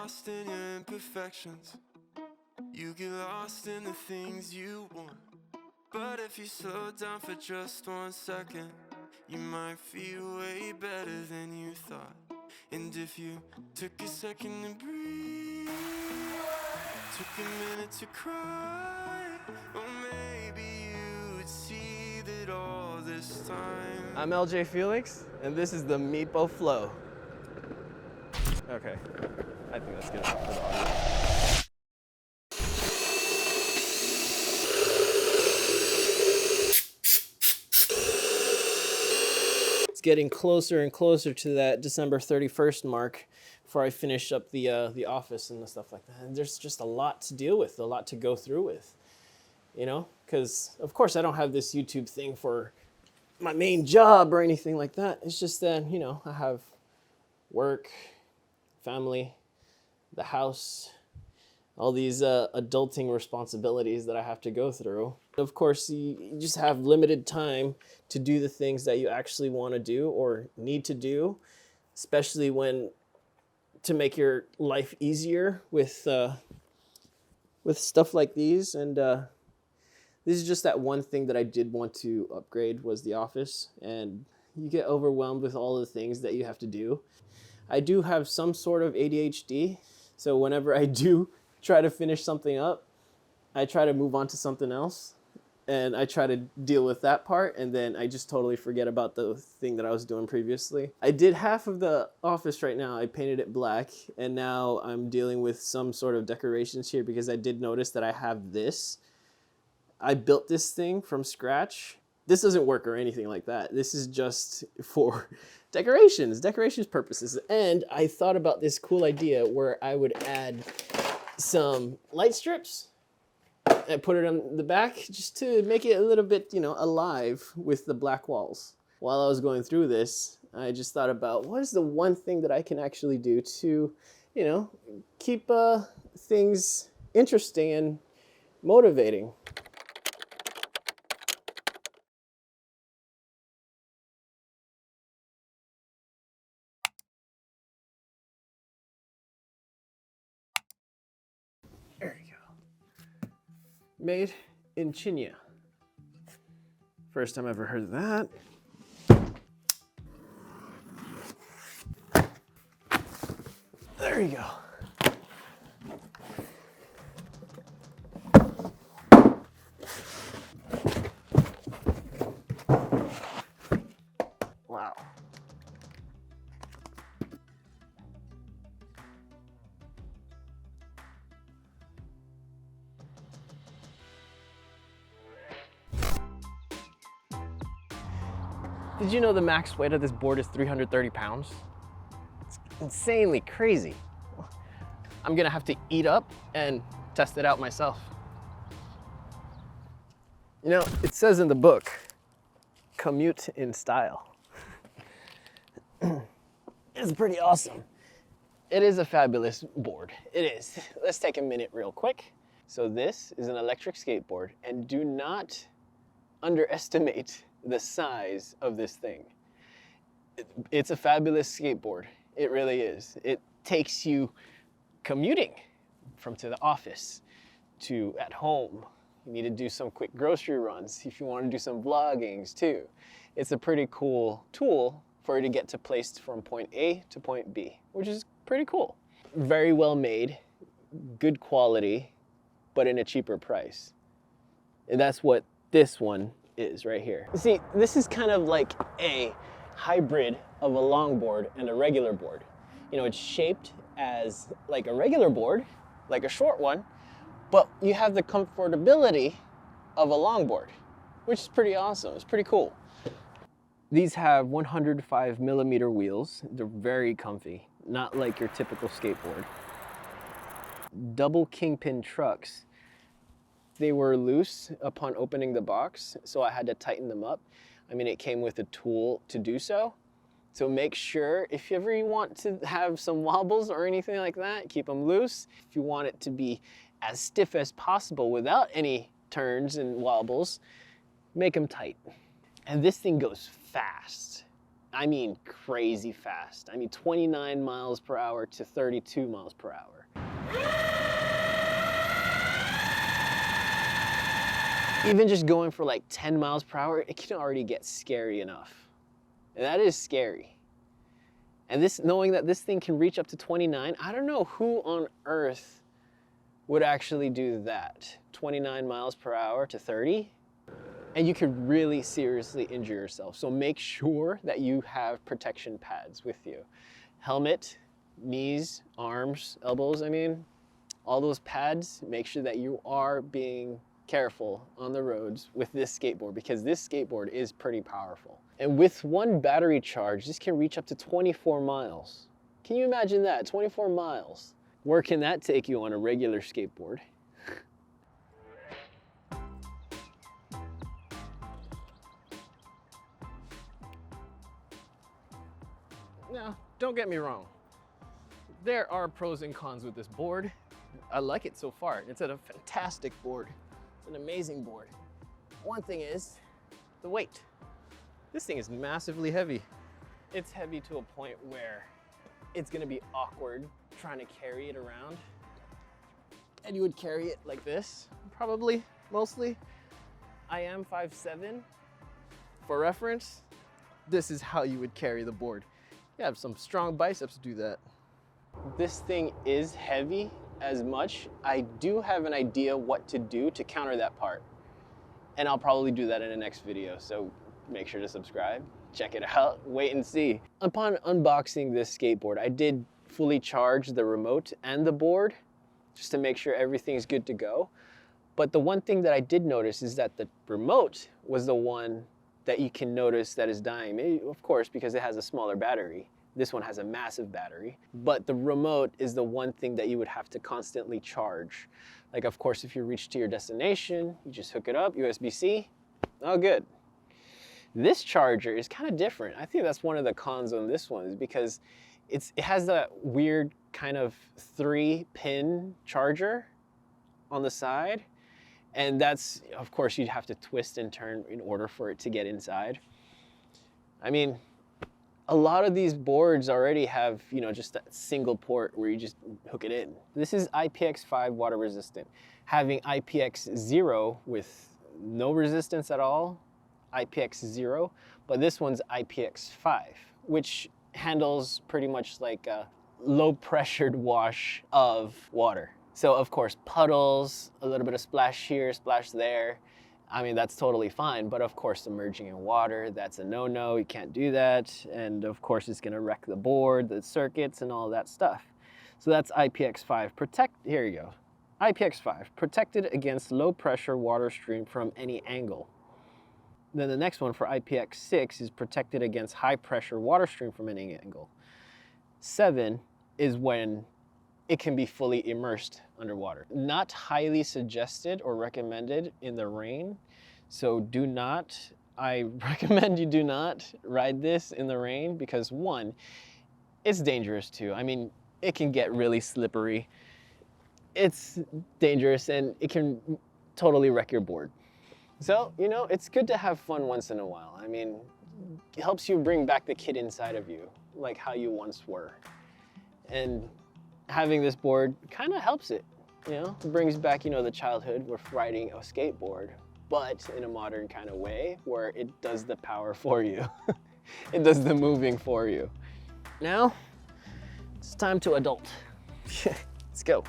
lost in your imperfections. You get lost in the things you want. But if you slow down for just 1 second, you might feel way better than you thought. And if you took a second to breathe, took a minute to cry, well maybe you would see that all this time. I'm LJ Felix, and this is the Meepo Flow. Okay, I think that's good enough for the audio. It's getting closer and closer to that December 31st mark before I finish up the office and the stuff like that. And there's just a lot to deal with, a lot to go through with, you know? Because, of course, I don't have this YouTube thing for my main job or anything like that. It's just that, you know, I have work, family, the house, all these adulting responsibilities that I have to go through. Of course, you just have limited time to do the things that you actually want to do or need to do, especially when to make your life easier with stuff like these. And this is just that one thing that I did want to upgrade was the office, and you get overwhelmed with all the things that you have to do. I do have some sort of ADHD, so whenever I do try to finish something up, I try to move on to something else, and I try to deal with that part, and then I just totally forget about the thing that I was doing previously. I did half of the office right now. I painted it black, and now I'm dealing with some sort of decorations here because I did notice that I have this. I built this thing from scratch. This doesn't work or anything like that. This is just for decorations purposes. And I thought about this cool idea where I would add some light strips and put it on the back just to make it a little bit, you know, alive with the black walls. While I was going through this, I just thought about what is the one thing that I can actually do to, you know, keep things interesting and motivating. There you go. Made in China. First time I ever heard of that. There you go. Wow. Did you know the max weight of this board is 330 pounds? It's insanely crazy. I'm gonna have to eat up and test it out myself. You know, it says in the book, commute in style. It's pretty awesome. It is a fabulous board. It is. Let's take a minute real quick. So this is an electric skateboard, and do not underestimate the size of this thing. It's a fabulous skateboard. It really is. It takes you commuting from to the office to at home. You need to do some quick grocery runs if you want to do some vloggings too. It's a pretty cool tool for you to get to place from point A to point B, which is pretty cool. Very well made, good quality, but in a cheaper price. And that's what this one is right here. See, this is kind of like a hybrid of a longboard and a regular board. You know, it's shaped as like a regular board, like a short one, but you have the comfortability of a longboard, which is pretty awesome. It's pretty cool. These have 105 millimeter wheels. They're very comfy, not like your typical skateboard. Double kingpin trucks. They were loose upon opening the box, so I had to tighten them up. I mean, it came with a tool to do so. So make sure if you ever want to have some wobbles or anything like that, keep them loose. If you want it to be as stiff as possible without any turns and wobbles, make them tight. And this thing goes fast. I mean crazy fast. I mean 29 miles per hour to 32 miles per hour. Even just going for like 10 miles per hour, it can already get scary enough. And that is scary. And this, knowing that this thing can reach up to 29, I don't know who on earth would actually do that. 29 miles per hour to 30, and you could really seriously injure yourself. So make sure that you have protection pads with you. Helmet, knees, arms, elbows, I mean, all those pads, make sure that you are being careful on the roads with this skateboard, because this skateboard is pretty powerful. And with one battery charge, this can reach up to 24 miles. Can you imagine that? 24 miles. Where can that take you on a regular skateboard? Now, don't get me wrong. There are pros and cons with this board. I like it so far. It's a fantastic board. It's an amazing board. One thing is the weight. This thing is massively heavy. It's heavy to a point where it's gonna be awkward trying to carry it around. And you would carry it like this, probably, mostly. I am 5'7". For reference, this is how you would carry the board. You have some strong biceps to do that. This thing is heavy as much. I do have an idea what to do to counter that part. And I'll probably do that in the next video, so make sure to subscribe, check it out, wait and see. Upon unboxing this skateboard, I did fully charge the remote and the board just to make sure everything's good to go. But the one thing that I did notice is that the remote was the one that you can notice that is dying. Of course, because it has a smaller battery. This one has a massive battery, but the remote is the one thing that you would have to constantly charge. Like, of course, if you reach to your destination, you just hook it up, USB-C, oh good. This charger is kind of different. I think that's one of the cons on this one, is because it has that weird kind of 3-pin charger on the side. And that's, of course, you'd have to twist and turn in order for it to get inside. I mean, a lot of these boards already have, you know, just a single port where you just hook it in. This is IPX5 water resistant. Having IPX0 with no resistance at all, IPX0, but this one's IPX5, which handles pretty much like a low pressured wash of water. So of course, puddles, a little bit of splash here, splash there. I mean, that's totally fine, but of course, submerging in water, that's a no-no, you can't do that. And of course, it's gonna wreck the board, the circuits, and all that stuff. So that's IPX5, here you go. IPX5, protected against low pressure water stream from any angle. Then the next one for IPX6 is protected against high pressure water stream from any angle. 7 is when it can be fully immersed underwater. Not highly suggested or recommended in the rain. So I recommend you do not ride this in the rain, because one, it's dangerous too. I mean, it can get really slippery. It's dangerous and it can totally wreck your board. So, you know, it's good to have fun once in a while. I mean, it helps you bring back the kid inside of you, like how you once were. And having this board kind of helps it, you know? It brings back, you know, the childhood with riding a skateboard, but in a modern kind of way where it does the power for you. It does the moving for you. Now, it's time to adult. Let's go.